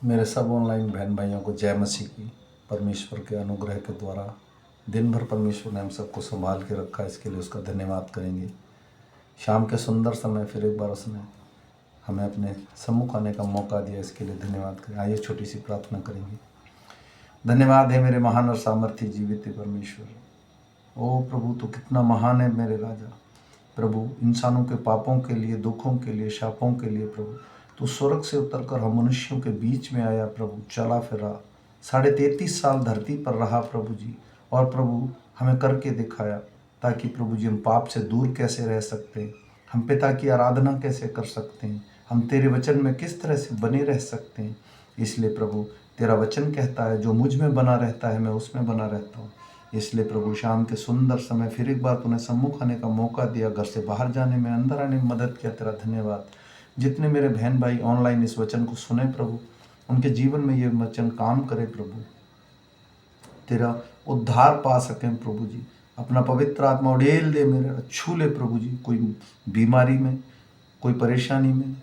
मेरे सब ऑनलाइन बहन भाइयों को जय मसीह की। परमेश्वर के अनुग्रह के द्वारा दिन भर परमेश्वर ने हम सबको संभाल के रखा, इसके लिए उसका धन्यवाद करेंगे। शाम के सुंदर समय फिर एक बार उसने हमें अपने सम्मुख आने का मौका दिया, इसके लिए धन्यवाद करें। आइए छोटी सी प्रार्थना करेंगे। धन्यवाद है मेरे महान और सामर्थ्य जीवित परमेश्वर। ओ प्रभु, तो कितना महान है मेरे राजा। प्रभु, इंसानों के पापों के लिए, दुखों के लिए, शापों के लिए प्रभु तो स्वर्ग से उतरकर हम मनुष्यों के बीच में आया प्रभु, चला फिरा, 33.5 साल धरती पर रहा प्रभु जी, और प्रभु हमें करके दिखाया ताकि प्रभु जी हम पाप से दूर कैसे रह सकते हैं, हम पिता की आराधना कैसे कर सकते हैं, हम तेरे वचन में किस तरह से बने रह सकते हैं। इसलिए प्रभु तेरा वचन कहता है जो मुझ में बना रहता है मैं उसमें बना रहता हूँ। इसलिए प्रभु शाम के सुंदर समय फिर एक बार तूने सम्मुख आने का मौका दिया, घर से बाहर जाने में, अंदर आने में मदद किया, तेरा धन्यवाद। जितने मेरे बहन भाई ऑनलाइन इस वचन को सुने प्रभु, उनके जीवन में ये वचन काम करे प्रभु, तेरा उद्धार पा सकें प्रभु जी। अपना पवित्र आत्मा उड़ेल दे मेरे, छू ले प्रभु जी। कोई बीमारी में, कोई परेशानी में,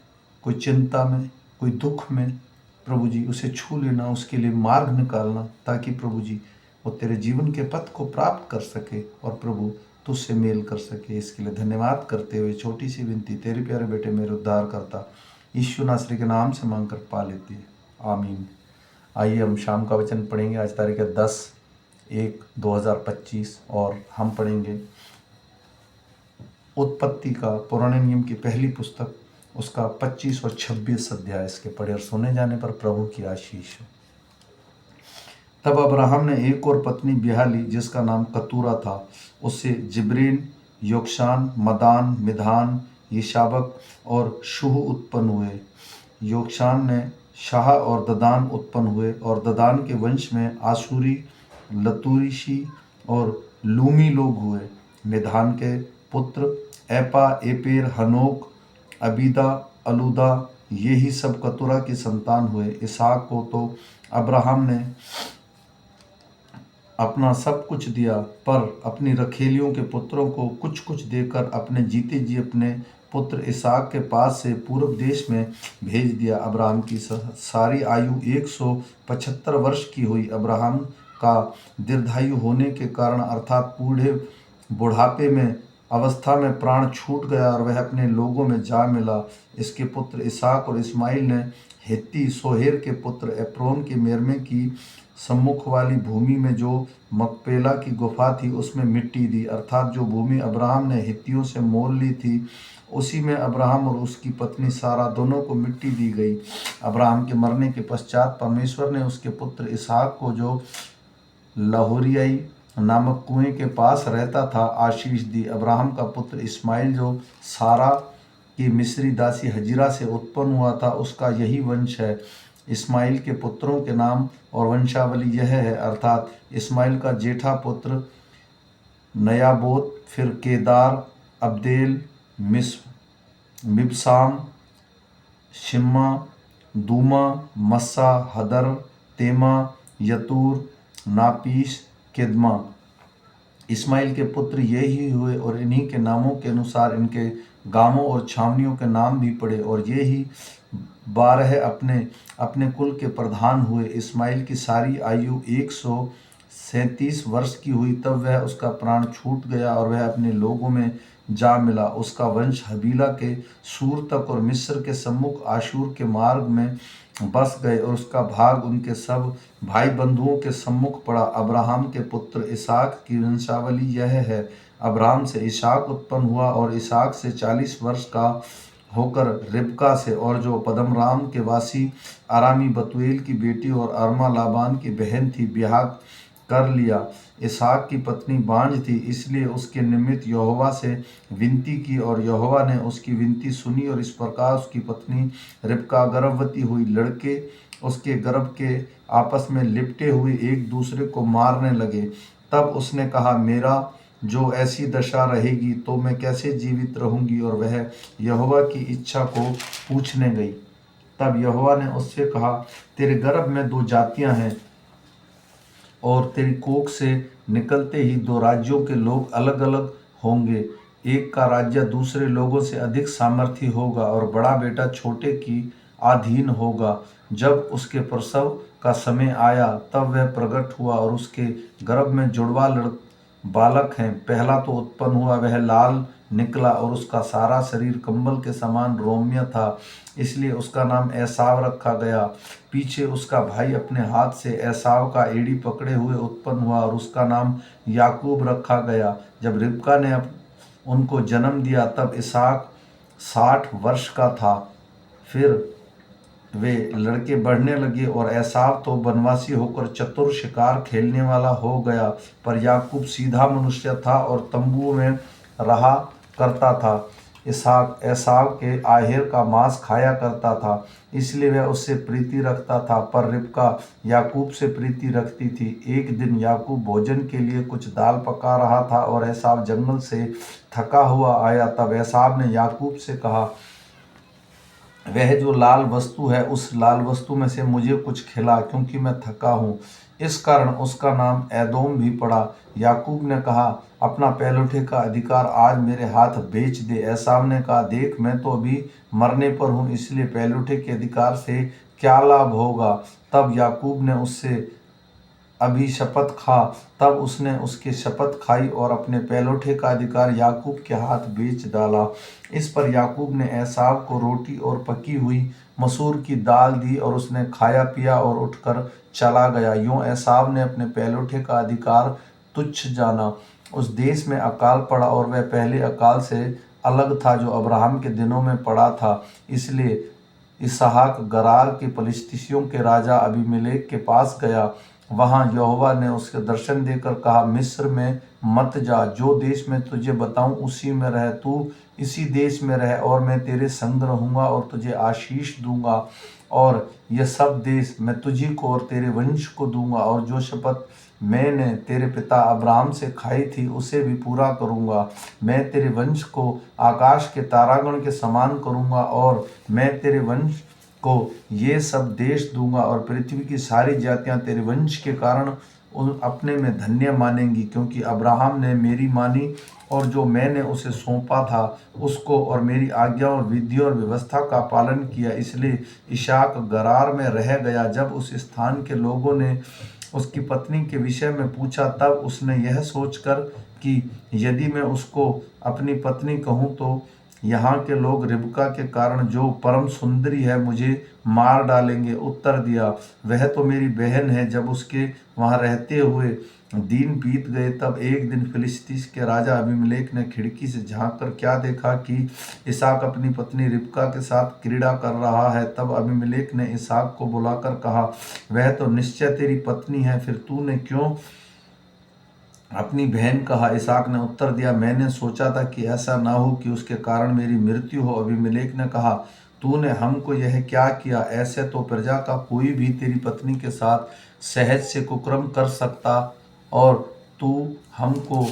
कोई चिंता में, कोई दुख में प्रभु जी उसे छू लेना, उसके लिए मार्ग निकालना, ताकि प्रभु जी वो तेरे जीवन के पथ को प्राप्त कर सके और प्रभु तुझसे मेल कर सके। इसके लिए धन्यवाद करते हुए छोटी सी विनती तेरे प्यारे बेटे मेरे उद्धार करता यीशु नासरी के नाम से मांग कर पा लेती है, आमीन। आइए हम शाम का वचन पढ़ेंगे। आज तारीख है 10/1/2025 और हम पढ़ेंगे उत्पत्ति का पुराने नियम की पहली पुस्तक, उसका 25 और 26 अध्याय। इसके पढ़े और सुने जाने पर प्रभु की आशीष हो। तब अब्राहम ने एक और पत्नी ब्याह ली जिसका नाम कतूरा था। उससे जिब्रीन, योक्षान, मदान, मिधान, यिशाबक और शूह उत्पन्न हुए। योक्षान ने शाह और ददान उत्पन्न हुए, और ददान के वंश में आशूरी, लतूरिशी और लूमी लोग हुए। मिधान के पुत्र एपा, एपेर, हनोक, अबीदा, अलूदा, ये ही सब कतूरा की संतान हुए। इसहाक को तो अब्राहम ने अपना सब कुछ दिया, पर अपनी रखेलियों के पुत्रों को कुछ कुछ देकर अपने जीते जी अपने पुत्र इसहाक के पास से पूर्व देश में भेज दिया। अब्राहम की सारी आयु 175 वर्ष की हुई। अब्राहम का दीर्घायु होने के कारण अर्थात बुढ़ापे में अवस्था में प्राण छूट गया और वह अपने लोगों में जा मिला। इसके पुत्र इसहाक और इस्माइल ने हित्ती सोहेर के पुत्र एप्रोन के मेरमे की सम्मुख वाली भूमि में जो मकपेला की गुफा थी उसमें मिट्टी दी, अर्थात जो भूमि अब्राहम ने हित्तियों से मोल ली थी उसी में अब्राहम और उसकी पत्नी सारा दोनों को मिट्टी दी गई। अब्राहम के मरने के पश्चात परमेश्वर ने उसके पुत्र इसहाक को, जो लाहौरियाई नामक कुएं के पास रहता था, आशीष दी। अब्राहम का पुत्र इस्माइल, जो सारा की मिस्री दासी हजीरा से उत्पन्न हुआ था, उसका यही वंश है। इस्माइल के पुत्रों के नाम और वंशावली यह है, अर्थात इस्माइल का जेठा पुत्र नयाबोत, फिर केदार, अब्देल, मिबसाम, शिम्मा, दूमा, मस्सा, हदर, तेमा, यतूर, नापीस, केदमा। इस्माइल के पुत्र ये ही हुए और इन्हीं के नामों के अनुसार इनके गांवों और छावनियों के नाम भी पड़े, और ये ही 12 अपने अपने कुल के प्रधान हुए। इस्माइल की सारी आयु 137 वर्ष की हुई, तब वह उसका प्राण छूट गया और वह अपने लोगों में जा मिला। उसका वंश हबीला के सूर तक और मिस्र के सम्मुख आशूर के मार्ग में बस गए, और उसका भाग उनके सब भाई बंधुओं के सम्मुख पड़ा। अब्राहम के पुत्र इसहाक की वंशावली यह है। अब्राहम से इसहाक उत्पन्न हुआ और इसहाक से 40 वर्ष का होकर रिबका से, और जो पदमराम के वासी आरामी बतूएल की बेटी और अरमा लाबान की बहन थी, ब्याह कर लिया। इसहाक की पत्नी बांझ थी, इसलिए उसके निमित्त यहोवा से विनती की, और यहोवा ने उसकी विनती सुनी, और इस प्रकार उसकी पत्नी रिबका गर्भवती हुई। लड़के उसके गर्भ के आपस में लिपटे हुए एक दूसरे को मारने लगे। तब उसने कहा, मेरा जो ऐसी दशा रहेगी तो मैं कैसे जीवित रहूंगी, और वह यहोवा की इच्छा को पूछने गई। तब यहोवा ने उससे कहा, तेरे गर्भ में 2 जातियां हैं, और तेरी कोख से निकलते ही 2 राज्यों के लोग अलग अलग होंगे। एक का राज्य दूसरे लोगों से अधिक सामर्थी होगा, और बड़ा बेटा छोटे की अधीन होगा। जब उसके प्रसव का समय आया तब वह प्रकट हुआ और उसके गर्भ में जुड़वा बालक हैं। पहला तो उत्पन्न हुआ, वह लाल निकला और उसका सारा शरीर कंबल के समान रोम्य था, इसलिए उसका नाम एसाव रखा गया। पीछे उसका भाई अपने हाथ से एसाव का एड़ी पकड़े हुए उत्पन्न हुआ और उसका नाम याकूब रखा गया। जब रिबका ने उनको जन्म दिया तब इसहाक 60 वर्ष का था। फिर वे लड़के बढ़ने लगे और एसाव तो बनवासी होकर चतुर शिकार खेलने वाला हो गया, पर याकूब सीधा मनुष्य था और तंबू में रहा करता था। इसहाक एसाव के आहेर का मांस खाया करता था, इसलिए वह उससे प्रीति रखता था, पर रिबका याकूब से प्रीति रखती थी। एक दिन याकूब भोजन के लिए कुछ दाल पका रहा था और एसाव जंगल से थका हुआ आया। तब एसाव ने याकूब से कहा, वह जो लाल वस्तु है उस लाल वस्तु में से मुझे कुछ खिला, क्योंकि मैं थका हूँ। इस कारण उसका नाम एदोम भी पड़ा। याकूब ने कहा, अपना पहलौठे का अधिकार आज मेरे हाथ बेच दे। एसाव ने कहा, देख मैं तो अभी मरने पर हूँ, इसलिए पहलौठे के अधिकार से क्या लाभ होगा। तब याकूब ने उससे अभी शपथ खा। तब उसने उसकी शपथ खाई और अपने पहलौठे का अधिकार याकूब के हाथ बेच डाला। इस पर याकूब ने एसाव को रोटी और पकी हुई मसूर की दाल दी और उसने खाया पिया और उठकर चला गया। यूं एसाव ने अपने पहलौठे का अधिकार तुच्छ जाना। उस देश में अकाल पड़ा और वह पहले अकाल से अलग था जो अब्राहम के दिनों में पड़ा था। इसलिए इसहाक गरार के पलिश्तियों के राजा अबीमेलेक के पास गया। वहां यहोवा ने उसके दर्शन देकर कहा, मिस्र में मत जा, जो देश मैं तुझे बताऊं उसी में रह। तू इसी देश में रह और मैं तेरे संग रहूंगा और तुझे आशीष दूंगा और यह सब देश मैं तुझी को और तेरे वंश को दूंगा, और जो शपथ मैंने तेरे पिता अब्राहम से खाई थी उसे भी पूरा करूंगा। मैं तेरे वंश को आकाश के तारागण के समान करूंगा और मैं तेरे वंश को ये सब देश दूंगा और पृथ्वी की सारी जातियां तेरे वंश के कारण उन अपने में धन्य मानेंगी, क्योंकि अब्राहम ने मेरी मानी और जो मैंने उसे सौंपा था उसको और मेरी आज्ञा और विधियों और व्यवस्था का पालन किया। इसलिए इसहाक गरार में रह गया। जब उस स्थान के लोगों ने उसकी पत्नी के विषय में पूछा तब उसने यह सोचकर कि यदि मैं उसको अपनी पत्नी कहूँ तो यहाँ के लोग रिबका के कारण जो परम सुंदरी है मुझे मार डालेंगे। उत्तर दिया, वह तो मेरी बहन है। जब उसके वहाँ रहते हुए दिन बीत गए तब एक दिन फिलिस्तीस के राजा अबीमेलेक ने खिड़की से झांक कर क्या देखा कि इसहाक अपनी पत्नी रिबका के साथ क्रीड़ा कर रहा है। तब अबीमेलेक ने इसहाक को बुलाकर कहा, वह तो निश्चय तेरी पत्नी है, फिर तूने क्यों अपनी बहन कहा? इसहाक ने उत्तर दिया, मैंने सोचा था कि ऐसा ना हो कि उसके कारण मेरी मृत्यु हो। अबीमेलेक ने कहा, तूने हमको यह क्या किया? ऐसे तो प्रजा का कोई भी तेरी पत्नी के साथ सहज से कुकर्म कर सकता और तू हमको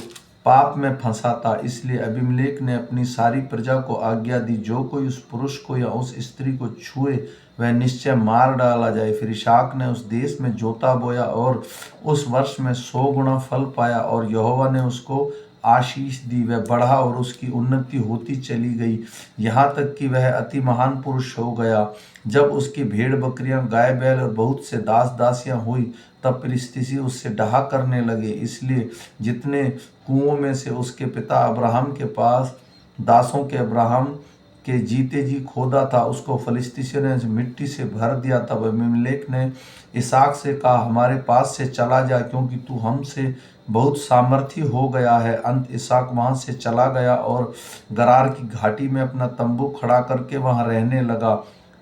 पाप में फंसाता। इसलिए अबीमेलेक ने अपनी सारी प्रजा को आज्ञा दी, जो कोई उस पुरुष को या उस स्त्री को छुए वह निश्चय मार डाला जाए। फिर इसहाक ने उस देश में जोता बोया और उस वर्ष में 100 गुना फल पाया और यहोवा ने उसको आशीष दी। वह बढ़ा और उसकी उन्नति होती चली गई, यहाँ तक कि वह अति महान पुरुष हो गया। जब उसकी भेड़ बकरियां, गाय बैल और बहुत से दास दासियां हुई तब फिलिस्तीसी उससे डहा करने लगे। इसलिए जितने कुओं में से उसके पिता अब्राहम के पास दासों के अब्राहम के जीते जी खोदा था उसको फिलिस्तीसियों ने मिट्टी से भर दिया। तब अबीमेलेक ने इसहाक से कहा, हमारे पास से चला जा, क्योंकि तू हमसे बहुत सामर्थी हो गया है। अंत इसहाक वहां से चला गया और गरार की घाटी में अपना तंबू खड़ा करके वहां रहने लगा।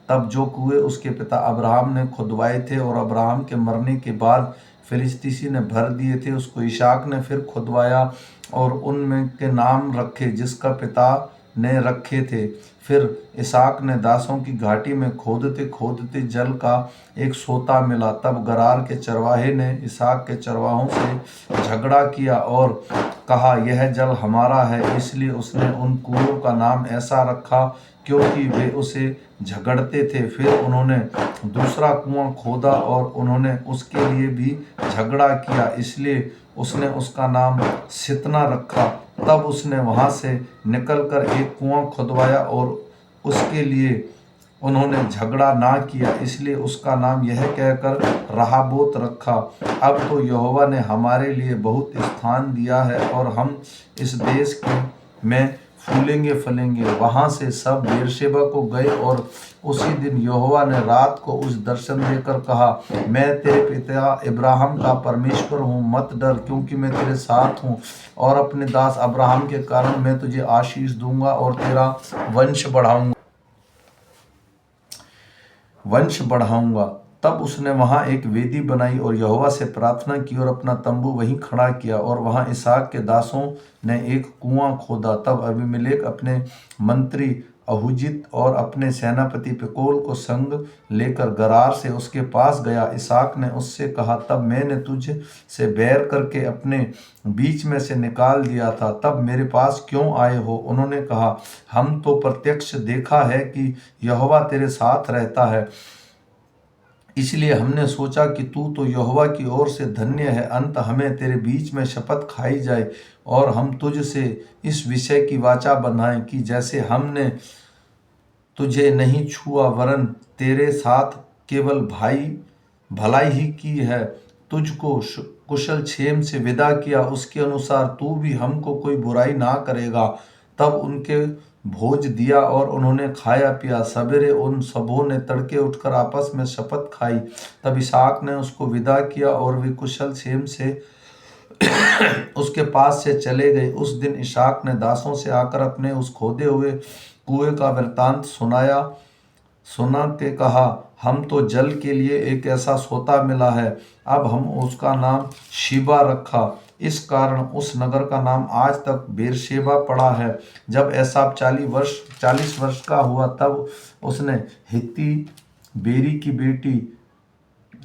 तब जो कुएं उसके पिता अब्राहम ने खुदवाए थे और अब्राहम के मरने के बाद फिलिस्तीसी ने भर दिए थे, उसको इसहाक ने फिर खुदवाया और उनमें के नाम रखे जिसका पिता ने रखे थे। फिर इसहाक ने दासों की घाटी में खोदते खोदते जल का एक सोता मिला। तब गरार के चरवाहे ने इसहाक के चरवाहों से झगड़ा किया और कहा, यह जल हमारा है। इसलिए उसने उन कुओं का नाम ऐसा रखा क्योंकि वे उसे झगड़ते थे। फिर उन्होंने दूसरा कुआं खोदा और उन्होंने उसके लिए भी झगड़ा किया, इसलिए उसने उसका नाम सितना रखा। तब उसने वहां से निकलकर एक कुआं खुदवाया और उसके लिए उन्होंने झगड़ा ना किया, इसलिए उसका नाम यह कहकर रहाबोत रखा। अब तो यहोवा ने हमारे लिए बहुत स्थान दिया है और हम इस देश में फूलेंगे फलेंगे। वहां से सब बेरशेबा को गए और उसी दिन यहोवा ने रात को उस दर्शन देकर कहा, मैं तेरे पिता इब्राहिम का परमेश्वर हूँ, मत डर, क्योंकि मैं तेरे साथ हूँ और अपने दास अब्राहम के कारण मैं तुझे आशीष दूंगा और तेरा वंश बढ़ाऊंगा। तब उसने वहां एक वेदी बनाई और यहोवा से प्रार्थना की और अपना तंबू वहीं खड़ा किया और वहां इसहाक के दासों ने एक कुआं खोदा। तब अबीमेलेक अपने मंत्री अहुजित और अपने सेनापति पिकोल को संग लेकर गरार से उसके पास गया। इसहाक ने उससे कहा, तब मैंने तुझ से बैर करके अपने बीच में से निकाल दिया था, तब मेरे पास क्यों आए हो? उन्होंने कहा, हम तो प्रत्यक्ष देखा है कि यहोवा तेरे साथ रहता है, इसलिए हमने सोचा कि तू तो यहोवा की ओर से धन्य है। अंत हमें तेरे बीच में शपथ खाई जाए और हम तुझ से इस विषय की वाचा बंधाएं कि जैसे हमने तुझे नहीं छुआ वरन तेरे साथ केवल भलाई ही की है, तुझको कुशल क्षेम से विदा किया, उसके अनुसार तू भी हमको कोई बुराई ना करेगा। तब उनके भोज दिया और उन्होंने खाया पिया। सवेरे उन सबों ने तड़के उठकर आपस में शपथ खाई। तब इसहाक ने उसको विदा किया और वे कुशल क्षेम से उसके पास से चले गए। उस दिन इसहाक ने दासों से आकर अपने उस खोदे हुए कुएं का वृत्तांत सुना के कहा, हम तो जल के लिए एक ऐसा सोता मिला है। अब हम उसका नाम शिबा रखा। इस कारण उस नगर का नाम आज तक बेरशेबा पड़ा है। जब एसाव 40 वर्ष का हुआ तब उसने हित्ती बेरी की बेटी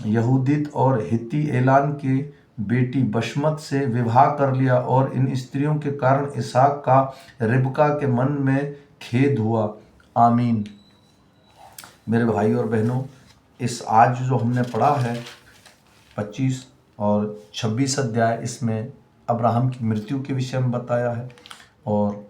यहूदित और हित्ती एलान की बेटी बशमत से विवाह कर लिया और इन स्त्रियों के कारण इसहाक का रिबका के मन में खेद हुआ। आमीन। मेरे भाई और बहनों, इस आज जो हमने पढ़ा है 25 और 26 अध्याय, इसमें अब्राहम की मृत्यु के विषय में बताया है और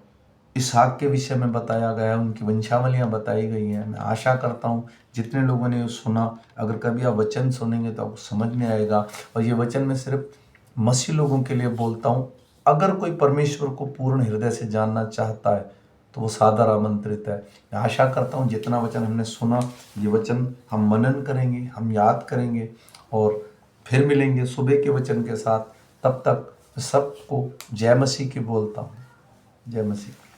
इसहाक के विषय में बताया गया है, उनकी वंशावलियां बताई गई हैं। मैं आशा करता हूँ जितने लोगों ने सुना, अगर कभी आप वचन सुनेंगे तो आपको समझ में आएगा। और ये वचन मैं सिर्फ मसीह लोगों के लिए बोलता हूँ। अगर कोई परमेश्वर को पूर्ण हृदय से जानना चाहता है तो वो सादर आमंत्रित है। मैं आशा करता हूँ जितना वचन हमने सुना, ये वचन हम मनन करेंगे, हम याद करेंगे और फिर मिलेंगे सुबह के वचन के साथ। तब तक सबको जय मसीह की बोलता हूँ। जय मसीह।